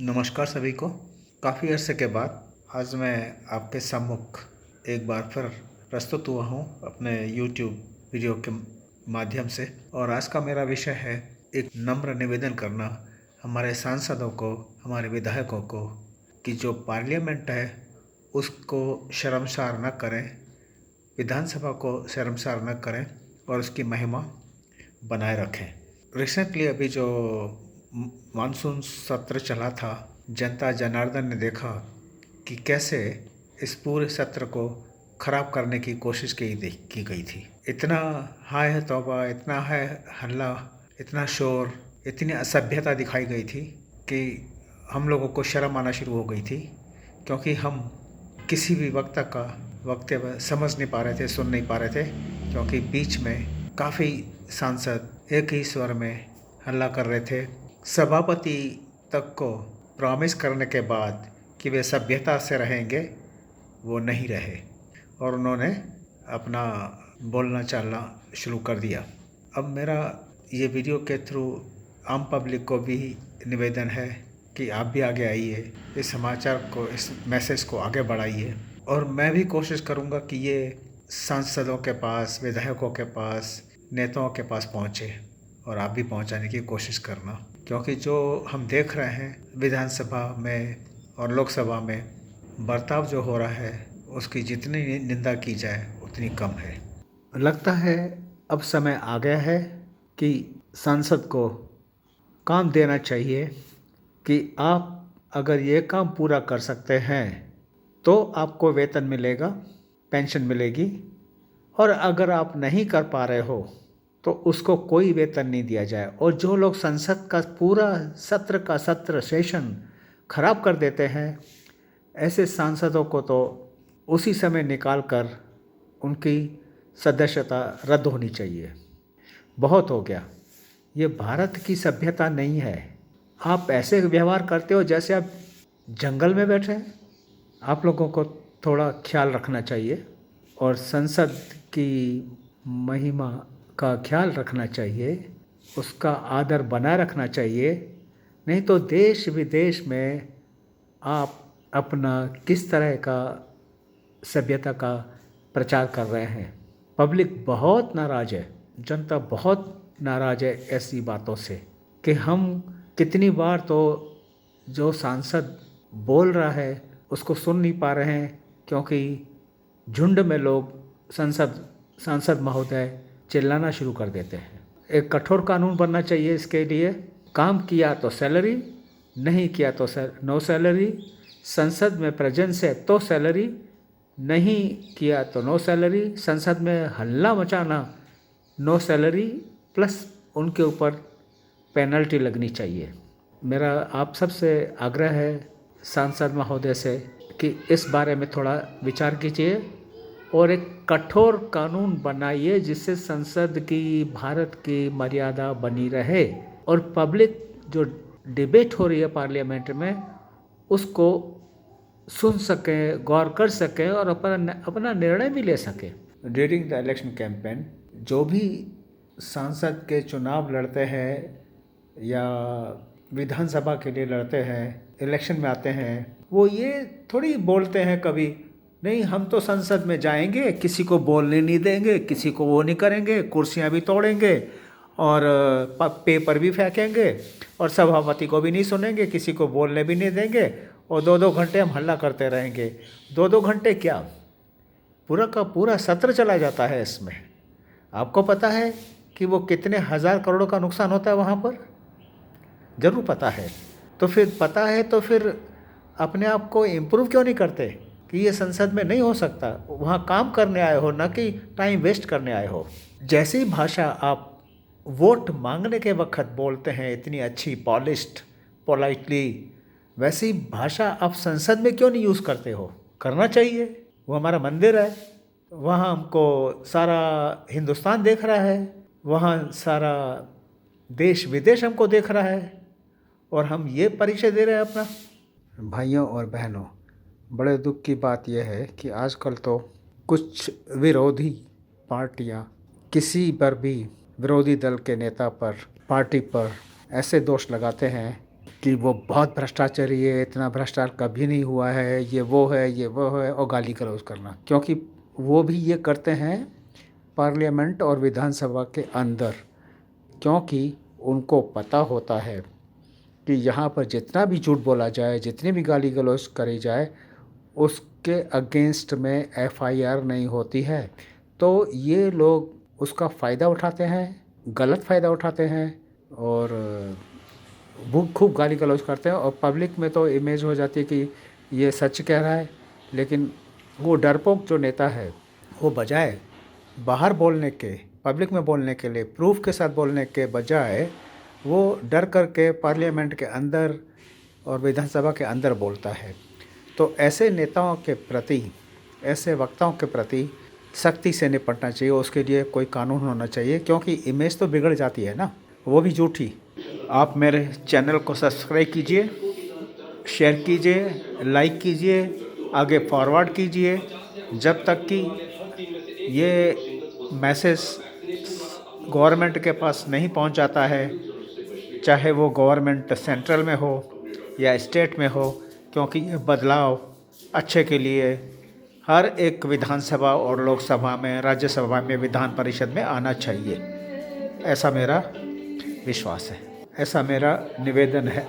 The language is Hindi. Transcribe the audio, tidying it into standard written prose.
नमस्कार सभी को। काफ़ी अरसे के बाद आज मैं आपके सम्मुख एक बार फिर प्रस्तुत हुआ हूँ अपने YouTube वीडियो के माध्यम से। और आज का मेरा विषय है एक नम्र निवेदन करना हमारे सांसदों को, हमारे विधायकों को, कि जो पार्लियामेंट है उसको शर्मसार न करें, विधानसभा को शर्मसार न करें और उसकी महिमा बनाए रखें। रिसेंटली अभी जो मानसून सत्र चला था, जनता जनार्दन ने देखा कि कैसे इस पूरे सत्र को ख़राब करने की कोशिश की गई थी। इतना हाय है तौबा, इतना है हल्ला, इतना शोर, इतनी असभ्यता दिखाई गई थी कि हम लोगों को शर्म आना शुरू हो गई थी, क्योंकि हम किसी भी वक्तव्य समझ नहीं पा रहे थे, सुन नहीं पा रहे थे, क्योंकि बीच में काफ़ी सांसद एक ही स्वर में हल्ला कर रहे थे। सभापति तक को प्रॉमिस करने के बाद कि वे सभ्यता से रहेंगे, वो नहीं रहे और उन्होंने अपना बोलना चालना शुरू कर दिया। अब मेरा ये वीडियो के थ्रू आम पब्लिक को भी निवेदन है कि आप भी आगे आइए, इस समाचार को, इस मैसेज को आगे बढ़ाइए। और मैं भी कोशिश करूँगा कि ये सांसदों के पास, विधायकों के पास, नेताओं के पास पहुँचे और आप भी पहुँचाने की कोशिश करना, क्योंकि जो हम देख रहे हैं विधानसभा में और लोकसभा में बर्ताव जो हो रहा है, उसकी जितनी निंदा की जाए उतनी कम है। लगता है अब समय आ गया है कि सांसद को काम देना चाहिए कि आप अगर ये काम पूरा कर सकते हैं तो आपको वेतन मिलेगा, पेंशन मिलेगी, और अगर आप नहीं कर पा रहे हो तो उसको कोई वेतन नहीं दिया जाए। और जो लोग संसद का पूरा सत्र सेशन खराब कर देते हैं, ऐसे सांसदों को तो उसी समय निकाल कर उनकी सदस्यता रद्द होनी चाहिए। बहुत हो गया, ये भारत की सभ्यता नहीं है। आप ऐसे व्यवहार करते हो जैसे आप जंगल में बैठे हैं। आप लोगों को थोड़ा ख्याल रखना चाहिए और संसद की महिमा का ख्याल रखना चाहिए, उसका आदर बनाए रखना चाहिए। नहीं तो देश विदेश में आप अपना किस तरह का सभ्यता का प्रचार कर रहे हैं। पब्लिक बहुत नाराज़ है, जनता बहुत नाराज़ है ऐसी बातों से कि हम कितनी बार तो जो सांसद बोल रहा है उसको सुन नहीं पा रहे हैं, क्योंकि झुंड में लोग सांसद महोदय चिल्लाना शुरू कर देते हैं। एक कठोर कानून बनना चाहिए इसके लिए। काम किया तो सैलरी, नहीं किया तो नो सैलरी। संसद में प्रेजेंस है तो सैलरी, नहीं किया तो नो सैलरी। संसद में हल्ला मचाना, नो सैलरी, प्लस उनके ऊपर पेनल्टी लगनी चाहिए। मेरा आप सबसे आग्रह है सांसद महोदय से कि इस बारे में थोड़ा विचार कीजिए और एक कठोर कानून बनाइए जिससे संसद की, भारत की मर्यादा बनी रहे और पब्लिक जो डिबेट हो रही है पार्लियामेंट में उसको सुन सकें, गौर कर सकें और अपना निर्णय भी ले सकें। ड्यूरिंग द इलेक्शन कैंपेन जो भी सांसद के चुनाव लड़ते हैं या विधानसभा के लिए लड़ते हैं, इलेक्शन में आते हैं, वो ये थोड़ी बोलते हैं कभी, नहीं हम तो संसद में जाएंगे, किसी को बोलने नहीं देंगे, किसी को वो नहीं करेंगे, कुर्सियां भी तोड़ेंगे और पेपर भी फेंकेंगे और सभापति को भी नहीं सुनेंगे, किसी को बोलने भी नहीं देंगे और 2-2 घंटे हम हल्ला करते रहेंगे। 2-2 घंटे क्या, पूरा का पूरा सत्र चला जाता है इसमें। आपको पता है कि वो कितने हज़ार करोड़ का नुकसान होता है वहाँ पर? ज़रूर पता है। तो फिर पता है तो फिर अपने आप को इम्प्रूव क्यों नहीं करते कि ये संसद में नहीं हो सकता? वहाँ काम करने आए हो, ना कि टाइम वेस्ट करने आए हो। जैसी भाषा आप वोट मांगने के वक्त बोलते हैं, इतनी अच्छी पॉलिश्ड, पोलाइटली, वैसी भाषा आप संसद में क्यों नहीं यूज़ करते हो? करना चाहिए। वो हमारा मंदिर है, वहाँ हमको सारा हिंदुस्तान देख रहा है, वहाँ सारा देश विदेश हमको देख रहा है और हम ये परिचय दे रहे हैं अपना। भाइयों और बहनों, बड़े दुख की बात यह है कि आजकल तो कुछ विरोधी पार्टियां किसी पर भी, विरोधी दल के नेता पर, पार्टी पर ऐसे दोष लगाते हैं कि वो बहुत भ्रष्टाचारी है, इतना भ्रष्टाचार कभी नहीं हुआ है, ये वो है, ये वो है, और गाली गलौज करना। क्योंकि वो भी ये करते हैं पार्लियामेंट और विधानसभा के अंदर, क्योंकि उनको पता होता है कि यहाँ पर जितना भी झूठ बोला जाए, जितनी भी गाली गलौज करी जाए, उसके अगेंस्ट में एफआईआर नहीं होती है। तो ये लोग उसका फ़ायदा उठाते हैं, गलत फ़ायदा उठाते हैं, और वो खूब गाली गलौज करते हैं, और पब्लिक में तो इमेज हो जाती है कि ये सच कह रहा है। लेकिन वो डरपोक जो नेता है, वो बजाय बाहर बोलने के, पब्लिक में बोलने के लिए प्रूफ के साथ बोलने के बजाय, वो डर करके पार्लियामेंट के अंदर और विधानसभा के अंदर बोलता है। तो ऐसे नेताओं के प्रति, ऐसे वक्ताओं के प्रति सख्ती से निपटना चाहिए। उसके लिए कोई कानून होना चाहिए, क्योंकि इमेज तो बिगड़ जाती है ना, वो भी झूठी। आप मेरे चैनल को सब्सक्राइब कीजिए, शेयर कीजिए, लाइक कीजिए, आगे फॉरवर्ड कीजिए, जब तक कि ये मैसेज गवर्नमेंट के पास नहीं पहुंच जाता है, चाहे वो गवर्नमेंट सेंट्रल में हो या स्टेट में हो। क्योंकि ये बदलाव अच्छे के लिए हर एक विधानसभा और लोकसभा में, राज्यसभा में, विधान परिषद में आना चाहिए, ऐसा मेरा विश्वास है, ऐसा मेरा निवेदन है।